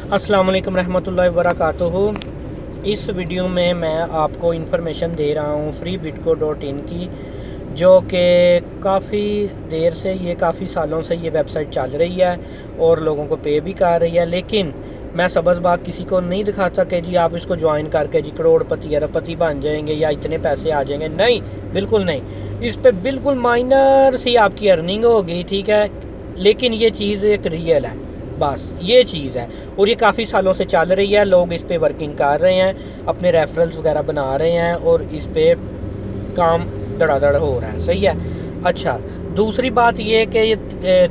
अस्सलाम वालेकुम रहमतुल्लाहि वबरकातुहू। इस वीडियो में मैं आपको इन्फॉर्मेशन दे रहा हूँ freebitco.in की, जो कि काफ़ी देर से काफ़ी सालों से ये वेबसाइट चल रही है और लोगों को पे भी कर रही है। लेकिन मैं सबज़बाग किसी को नहीं दिखाता कि जी आप इसको ज्वाइन करके जी करोड़पति अरबपति बन जाएंगे या इतने पैसे आ जाएंगे। नहीं, बिल्कुल नहीं। इस पे बिल्कुल माइनर सी आपकी अर्निंग होगी, ठीक है, लेकिन ये चीज़ एक रियल है, बस ये चीज़ है। और ये काफ़ी सालों से चल रही है, लोग इस पे वर्किंग कर रहे हैं, अपने रेफरल्स वगैरह बना रहे हैं और इस पे काम धड़ाधड़ हो रहा है। सही है। अच्छा, दूसरी बात ये कि ये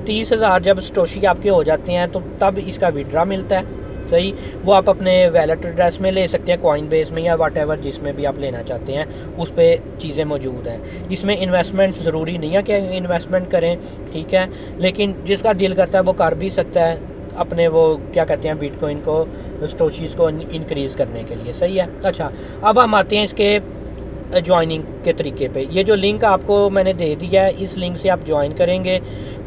30,000 जब स्टोशी आपके हो जाते हैं तो तब इसका विड्रा मिलता है। सही, वो आप अपने वैलेट एड्रेस में ले सकते हैं, कॉइन बेस में या वाट एवर जिसमें भी आप लेना चाहते हैं, उस पर चीज़ें मौजूद हैं। इसमें इन्वेस्टमेंट ज़रूरी नहीं है कि इन्वेस्टमेंट करें, ठीक है, लेकिन जिसका दिल करता है वो कर भी सकता है अपने वो क्या कहते हैं बिटकॉइन को, स्टोशीज़ को इंक्रीज़ करने के लिए। सही है। अच्छा, अब हम आते हैं इसके ज्वाइनिंग के तरीके पे। ये जो लिंक आपको मैंने दे दिया है, इस लिंक से आप ज्वाइन करेंगे,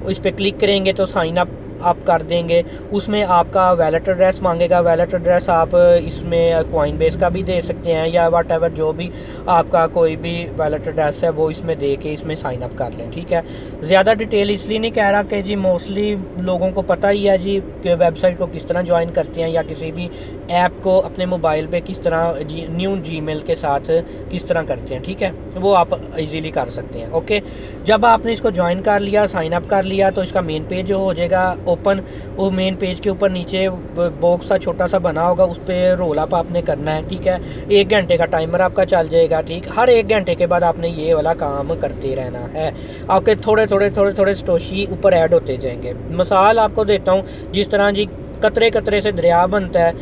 इस पर क्लिक करेंगे तो साइन अप आप कर देंगे। उसमें आपका वैलेट एड्रेस मांगेगा, वैलेट एड्रेस आप इसमें कॉइन बेस का भी दे सकते हैं या वाट एवर जो भी आपका कोई भी वैलेट एड्रेस है वो इसमें दे के इसमें साइन अप कर लें, ठीक है। ज़्यादा डिटेल इसलिए नहीं कह रहा कि जी मोस्टली लोगों को पता ही है जी कि वेबसाइट को किस तरह ज्वाइन करते हैं या किसी भी ऐप को अपने मोबाइल पे किस तरह न्यू जीमेल के साथ किस तरह करते हैं, ठीक है, वो आप इजीली कर सकते हैं। ओके, जब आपने इसको ज्वाइन कर लिया, साइन अप कर लिया, तो इसका मेन पेज हो जाएगा ओपन। वो मेन पेज के ऊपर नीचे बॉक्स सा छोटा सा बना होगा, उस पर रोल अप आपने करना है, ठीक है। 1 घंटे का टाइमर आपका चल जाएगा, ठीक। हर 1 घंटे के बाद आपने ये वाला काम करते रहना है। आपके थोड़े थोड़े स्टोशी ऊपर ऐड होते जाएंगे। मिसाल आपको देता हूँ, जिस तरह जी कतरे कतरे से दरिया बनता है,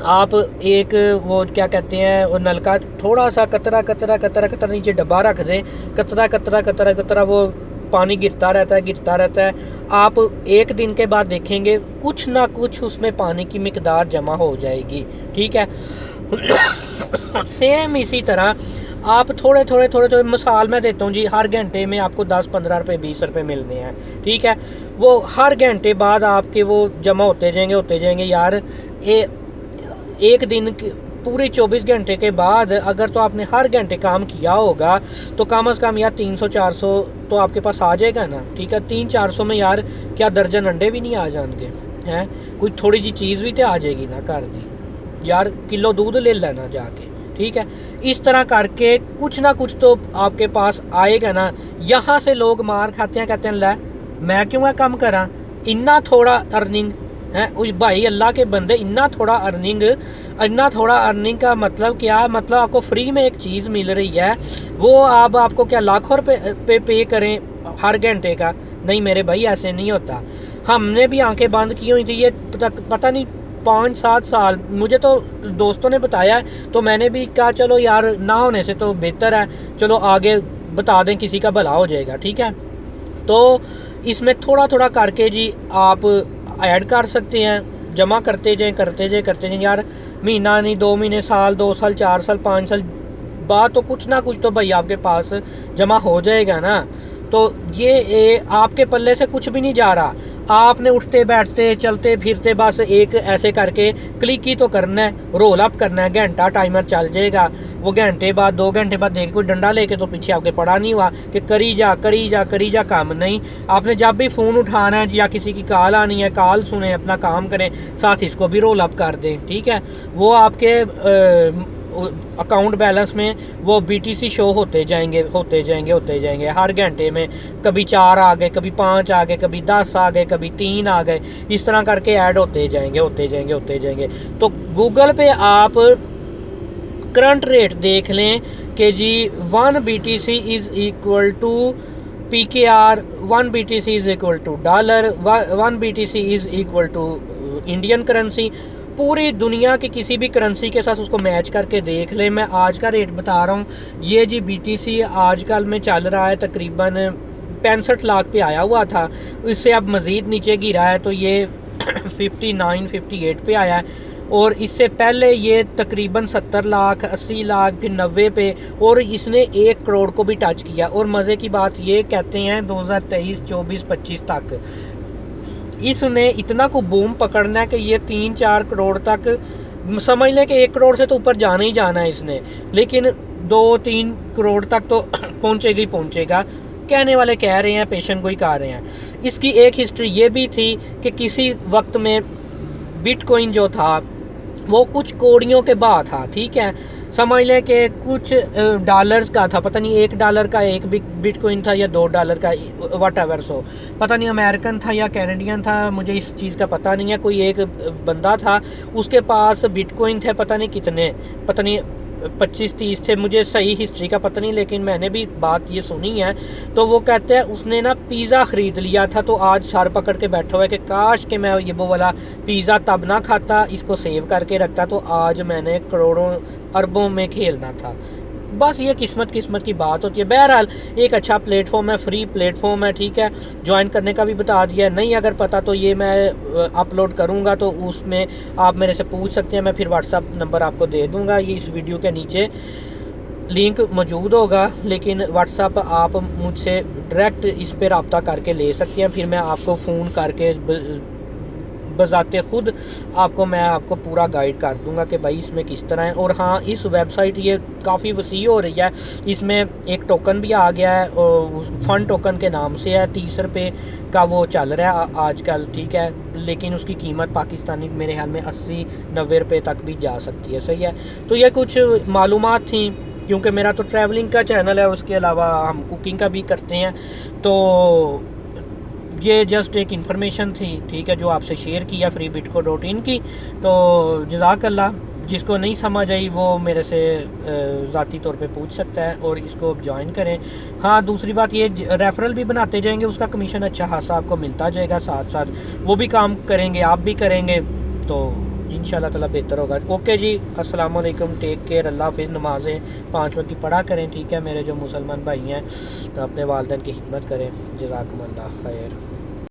आप एक वो क्या कहते हैं वो नलका थोड़ा सा कतरा कतरा कतरा कतरा नीचे डब्बा रख दें, कतरा कतरा कतरा कतरा वो पानी गिरता रहता है। आप 1 दिन के बाद देखेंगे कुछ ना कुछ उसमें पानी की मिकदार जमा हो जाएगी, ठीक है। सेम इसी तरह आप थोड़े मिसाल मैं देता हूँ जी, हर घंटे में आपको 10-15 रुपये 20 रुपये मिलने हैं, ठीक है। वो हर घंटे बाद आपके वो जमा होते जाएंगे यार। 1 दिन पूरे 24 घंटे के बाद अगर तो आपने हर घंटे काम किया होगा तो कम से कम यार 300-400 तो आपके पास आ जाएगा ना, ठीक है। 300-400 में यार क्या दर्जन अंडे भी नहीं आ जाएंगे हैं, कोई थोड़ी जी चीज़ भी तो आ जाएगी ना घर की, यार किलो दूध ले लेना जाके, ठीक है। इस तरह करके कुछ ना कुछ तो आपके पास आएगा ना। यहाँ से लोग मार खाते हैं, कहते हैं लै मैं क्यों है कम करा, इन्ना थोड़ा अर्निंग है। भाई अल्लाह के बंदे, इन्ना थोड़ा अर्निंग का मतलब क्या, मतलब आपको फ्री में एक चीज़ मिल रही है, वो आपको क्या लाखों रुपये पे करें हर घंटे का? नहीं मेरे भाई, ऐसे नहीं होता। हमने भी आंखें बंद की हुई थी, ये पता नहीं 5-7 साल, मुझे तो दोस्तों ने बताया, तो मैंने भी कहा चलो यार ना होने से तो बेहतर है, चलो आगे बता दें, किसी का भला हो जाएगा, ठीक है। तो इसमें थोड़ा करके जी आप ऐड कर सकते हैं, जमा करते जाएं यार। महीना नहीं, 2 महीने, साल, 2 साल, 4 साल, 5 साल बाद तो कुछ ना कुछ तो भाई आपके पास जमा हो जाएगा ना। तो ये आपके पल्ले से कुछ भी नहीं जा रहा, आपने उठते बैठते चलते फिरते बस एक ऐसे करके क्लिक ही तो करना है, रोल अप करना है। घंटा टाइमर चल जाएगा, वो घंटे बाद 2 घंटे बाद देख कोई डंडा लेके तो पीछे आपके पड़ा नहीं हुआ कि करी जा काम नहीं। आपने जब भी फ़ोन उठाना है या किसी की कॉल आनी है, कॉल सुने, अपना काम करें, साथ इसको भी रोल अप कर दें, ठीक है। वो आपके अकाउंट बैलेंस में वो BTC शो होते जाएंगे हर घंटे में। कभी 4 आ गए, कभी 5 आ गए, कभी 10 आ गए, कभी 3 आ गए, इस तरह करके ऐड होते जाएंगे। तो गूगल पे आप करंट रेट देख लें कि जी 1 BTC is equal to PKR, 1 BTC is equal to $, 1 BTC is equal to Indian currency. पूरी दुनिया की किसी भी करेंसी के साथ उसको मैच करके देख ले। मैं आज का रेट बता रहा हूँ, ये जी BTC आजकल में चल रहा है तकरीबन 65 लाख पे आया हुआ था, इससे अब मज़ीद नीचे गिरा है तो ये 59-58 पे आया है। और इससे पहले ये तकरीबन 70 लाख, 80 लाख, फिर 90 पे, और इसने 1 करोड़ को भी टच किया। और मज़े की बात ये कहते हैं 2023, 24, 25 तक इसने इतना को बूम पकड़ना है कि ये 3-4 करोड़ तक, समझ लें कि 1 करोड़ से तो ऊपर जाना ही जाना है इसने, लेकिन 2-3 करोड़ तक तो पहुँचेगा ही पहुँचेगा। कहने वाले कह रहे हैं, पेशेंट कोई कह रहे हैं। इसकी एक हिस्ट्री ये भी थी कि किसी वक्त में बिटकॉइन जो था वो कुछ कौड़ियों के भाव था, ठीक है, समझ लें कि कुछ डॉलर्स का था, पता नहीं $1 का एक बिटकॉइन था या $2 का, वट एवर, सो पता नहीं अमेरिकन था या कैनेडियन था, मुझे इस चीज़ का पता नहीं है। कोई एक बंदा था, उसके पास बिटकॉइन थे पता नहीं कितने, पता नहीं 25-30 थे, मुझे सही हिस्ट्री का पता नहीं, लेकिन मैंने भी बात ये सुनी है। तो वो कहते हैं उसने ना पिज़्ज़ा ख़रीद लिया था, तो आज सर पकड़ के बैठा हुआ है कि काश कि मैं ये वो वाला पिज़्ज़ा तब ना खाता, इसको सेव करके रखता, तो आज मैंने करोड़ों अरबों में खेलना था। बस ये किस्मत की बात होती है। बहरहाल एक अच्छा प्लेटफॉर्म है, फ्री प्लेटफॉर्म है, ठीक है, ज्वाइन करने का भी बता दिया। नहीं अगर पता तो ये मैं अपलोड करूँगा, तो उसमें आप मेरे से पूछ सकते हैं, मैं फिर व्हाट्सअप नंबर आपको दे दूँगा, ये इस वीडियो के नीचे लिंक मौजूद होगा। लेकिन व्हाट्सअप आप मुझसे डायरेक्ट इस पर रब्ता करके ले सकते हैं, फिर मैं आपको फ़ोन करके बजाते खुद मैं आपको पूरा गाइड कर दूंगा कि भाई इसमें किस तरह है। और हाँ, इस वेबसाइट ये काफ़ी वसी हो रही है, इसमें एक टोकन भी आ गया है, फन टोकन के नाम से है, 30 रुपये का वो चल रहा है आजकल, ठीक है, लेकिन उसकी कीमत पाकिस्तानी मेरे ख्याल में 80-90 रुपये तक भी जा सकती है, सही है। तो ये कुछ मालूमात थी, क्योंकि मेरा तो ट्रैवलिंग का चैनल है, उसके अलावा हम कुकिंग का भी करते हैं, तो ये जस्ट एक इन्फॉर्मेशन थी, ठीक है, जो आपसे शेयर किया freebitco.in की। तो जज़ाकल्लाह, जिसको नहीं समझ आई वो मेरे से ज़ाती तौर पे पूछ सकता है और इसको ज्वाइन करें। हाँ, दूसरी बात ये, रेफरल भी बनाते जाएंगे, उसका कमीशन अच्छा खासा आपको मिलता जाएगा, साथ साथ वो भी काम करेंगे, आप भी करेंगे, तो इंशाल्लाह ताला बेहतर होगा। ओके जी, अस्सलाम वालेकुम, टेक केयर, अल्लाह हाफ़िज़। नमाज़ें 5 वक्त की पढ़ा करें, ठीक है, मेरे जो मुसलमान भाई हैं, तो अपने वालिदैन की खिदमत करें। जज़ाकुमुल्लाह खैर।